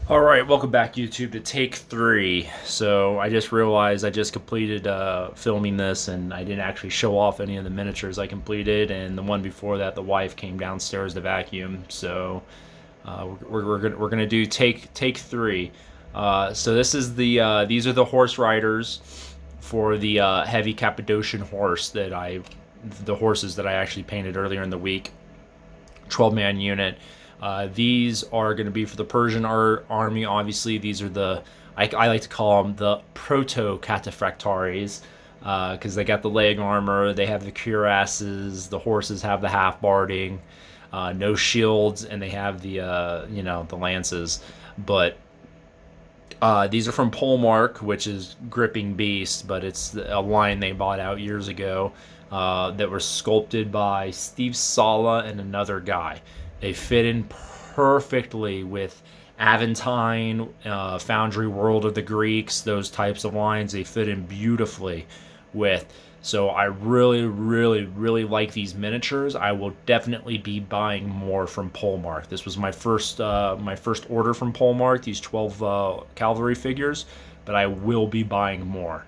All right, welcome back, YouTube, to take three. So I just realized I just completed filming this, and I didn't actually show off any of the miniatures I completed. And the one before that, the wife came downstairs to vacuum. So we're gonna do take three. So this is these are the horse riders for the heavy Cappadocian horse the horses that I actually painted earlier in the week. 12-man unit. These are going to be for the Persian army. Obviously, these are I like to call them the proto cataphractaries because they got the leg armor, they have the cuirasses, the horses have the half barding, no shields, and they have the lances. But these are from Polmark, which is Gripping Beast, but it's a line they bought out years ago that were sculpted by Steve Sala and another guy. They fit in perfectly with Aventine, Foundry World of the Greeks, those types of lines. They fit in beautifully with. So I really, really, really like these miniatures. I will definitely be buying more from Polmark. This was my first order from Polmark. These 12 Cavalry figures, but I will be buying more.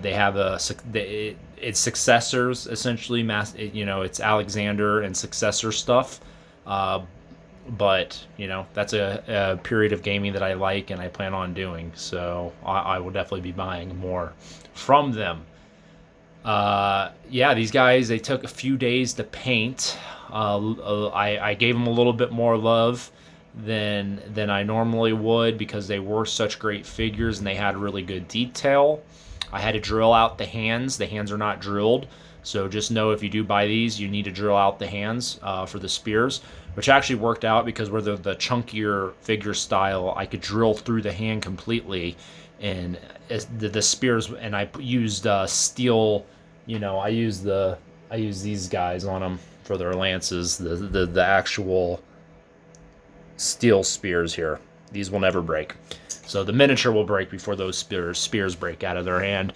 They have it's successors essentially. It's Alexander and successor stuff. But that's a period of gaming that I like and I plan on doing. So I will definitely be buying more from them. Yeah, these guys, they took a few days to paint. I gave them a little bit more love than I normally would because they were such great figures and they had really good detail. I had to drill out the hands. The hands are not drilled. So just know if you do buy these, you need to drill out the hands for the spears, which actually worked out because where the chunkier figure style, I could drill through the hand completely. And the spears, and I used steel. I use these guys on them for their lances. The actual steel spears here. These will never break. So the miniature will break before those spears break out of their hand.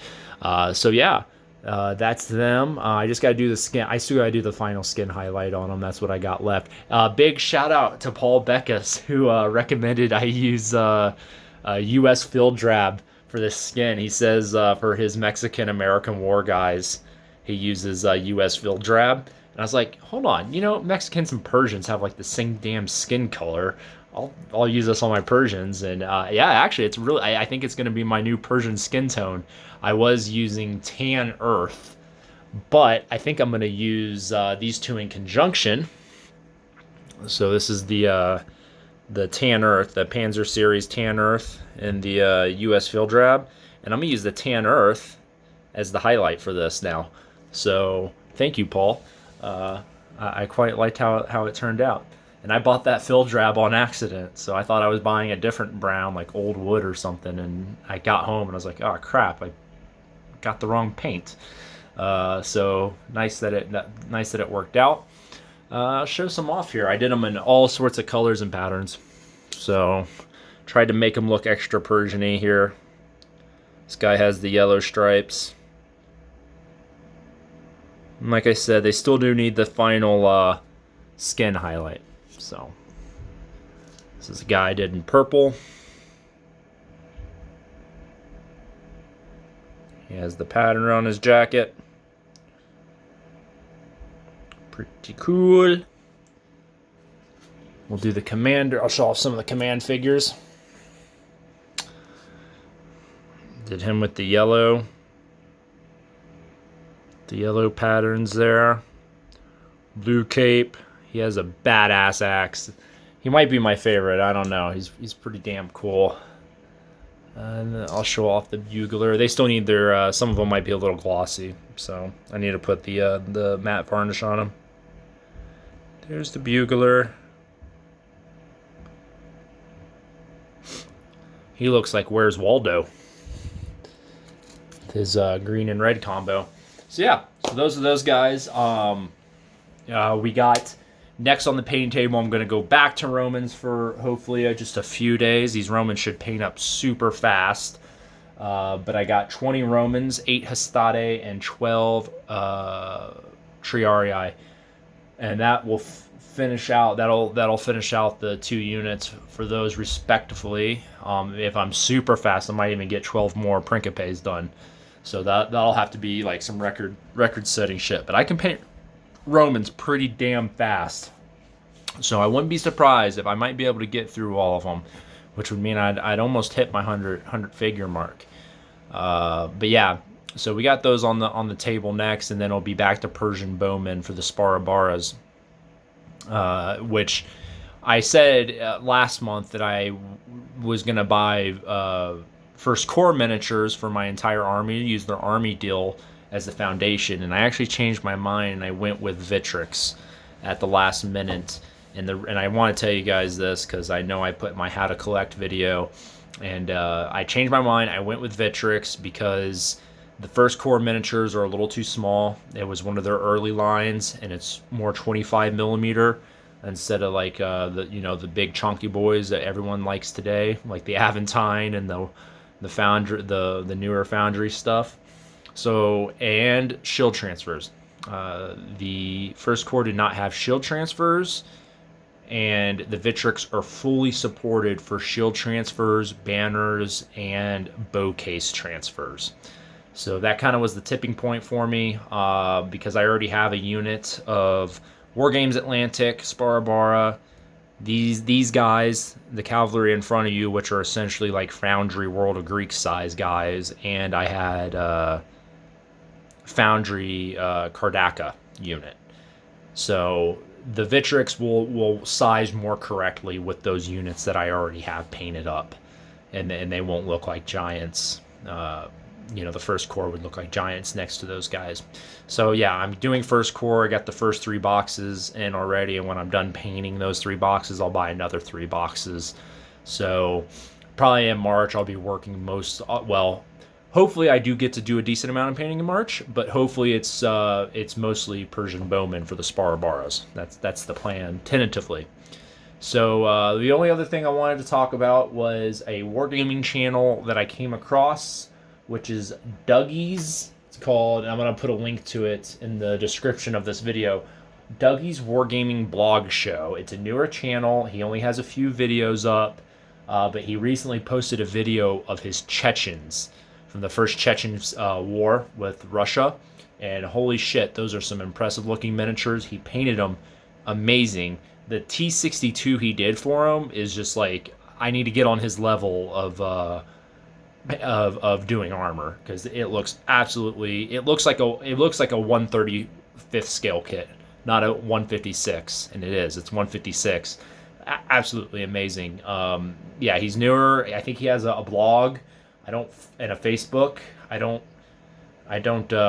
So yeah, that's them. I just got to do the skin. I still got to do the final skin highlight on them. That's what I got left. Big shout out to Paul Beckus who recommended I use U.S. field drab for this skin. He says for his Mexican American war guys, he uses U.S. field drab. And I was like, hold on, Mexicans and Persians have like the same damn skin color. I'll use this on my Persians, and yeah, actually, it's really. I think it's going to be my new Persian skin tone. I was using tan earth, but I think I'm going to use these two in conjunction. So this is the tan earth, the Panzer series tan earth, and the U.S. field drab, and I'm going to use the tan earth as the highlight for this now. So thank you, Paul. I quite liked how it turned out. And I bought that fill drab on accident, so I thought I was buying a different brown, like old wood or something. And I got home and I was like, "Oh crap! I got the wrong paint." So nice that it worked out. I'll show some off here. I did them in all sorts of colors and patterns, so tried to make them look extra Persian-y here. This guy has the yellow stripes. And like I said, they still do need the final skin highlight. So this is a guy I did in purple. He has the pattern on his jacket. Pretty cool. We'll do the commander. I'll show off some of the command figures. Did him with the yellow patterns there. Blue cape. He has a badass axe. He might be my favorite. I don't know. He's pretty damn cool. And I'll show off the bugler. They still need their. Some of them might be a little glossy, so I need to put the matte varnish on them. There's the bugler. He looks like Where's Waldo. His green and red combo. So yeah, so those are those guys. We got. Next on the painting table, I'm going to go back to Romans for hopefully just a few days. These Romans should paint up super fast. But I got 20 Romans, 8 Hastati, and 12 Triarii. and that will finish out. That'll finish out the 2 units for those respectively. If I'm super fast, I might even get 12 more Principes done. So that'll have to be like some record setting shit. But I can paint Romans pretty damn fast. So I wouldn't be surprised if I might be able to get through all of them, which would mean I'd almost hit my 100 figure mark. But yeah, so we got those on the table next, and then it'll be back to Persian bowmen for the Sparabaras, which I said last month that I was gonna buy First Corps miniatures for my entire army, use their army deal as the foundation, and I actually changed my mind and I went with Victrix at the last minute. And I want to tell you guys this because I know I put my how to collect video, and I changed my mind. I went with Victrix because the First Corps miniatures are a little too small. It was one of their early lines, and it's more 25 millimeter instead of like the big chunky boys that everyone likes today, like the Aventine and the Foundry, the newer Foundry stuff. So, and shield transfers. The First Corps did not have shield transfers, and the Victrix are fully supported for shield transfers, banners, and bow case transfers. So that kind of was the tipping point for me, because I already have a unit of Wargames Atlantic, Sparabara, these guys, the Cavalry in front of you, which are essentially like Foundry World of Greek size guys, and I had Foundry Kardaka unit. So the Victrix will size more correctly with those units that I already have painted up, and they won't look like giants. The First Corps would look like giants next to those guys. So yeah, I'm doing First Corps. I got the first 3 boxes in already, and when I'm done painting those 3 boxes, I'll buy another 3 boxes. So probably in March I'll be working hopefully I do get to do a decent amount of painting in March, but hopefully it's mostly Persian bowmen for the Sparabaras. That's the plan, tentatively. So the only other thing I wanted to talk about was a Wargaming channel that I came across, which is Dougie's. It's called, and I'm going to put a link to it in the description of this video, Dougie's Wargaming Blog Show. It's a newer channel. He only has a few videos up, but he recently posted a video of his Chechens from the first Chechen war with Russia, and holy shit, those are some impressive looking miniatures. He painted them amazing. The T62 he did for him is just like, I need to get on his level of doing armor, because it looks like a 135th scale kit, not a 156, and it's 156. Absolutely amazing. Yeah, he's newer. I think he has a blog. And a Facebook. I don't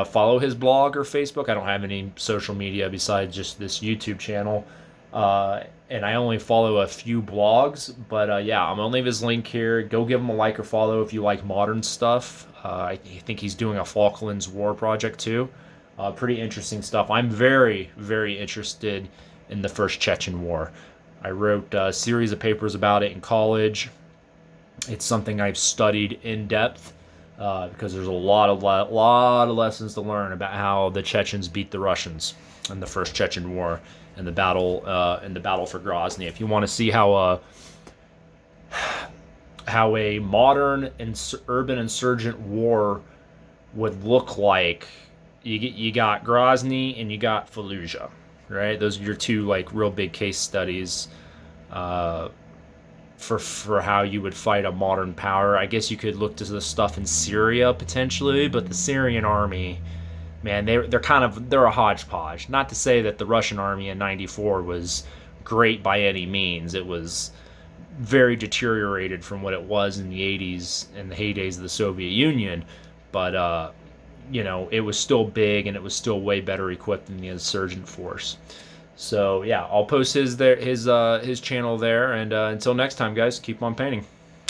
follow his blog or Facebook. I don't have any social media besides just this YouTube channel. And I only follow a few blogs. But yeah, I'm going to leave his link here. Go give him a like or follow if you like modern stuff. I think he's doing a Falklands War project too. Pretty interesting stuff. I'm very, very interested in the first Chechen War. I wrote a series of papers about it in college. It's something I've studied in depth because there's a lot of lessons to learn about how the Chechens beat the Russians in the first Chechen War and the battle for Grozny. If you want to see how a modern urban insurgent war would look like, you got Grozny and you got Fallujah, right? Those are your 2 like real big case studies. For how you would fight a modern power. I guess you could look to the stuff in Syria potentially, but the Syrian army, man, they're a hodgepodge. Not to say that the Russian army in '94 was great by any means. It was very deteriorated from what it was in the '80s and the heydays of the Soviet Union, but it was still big, and it was still way better equipped than the insurgent force. So yeah, I'll post his channel there, and until next time, guys, keep on painting.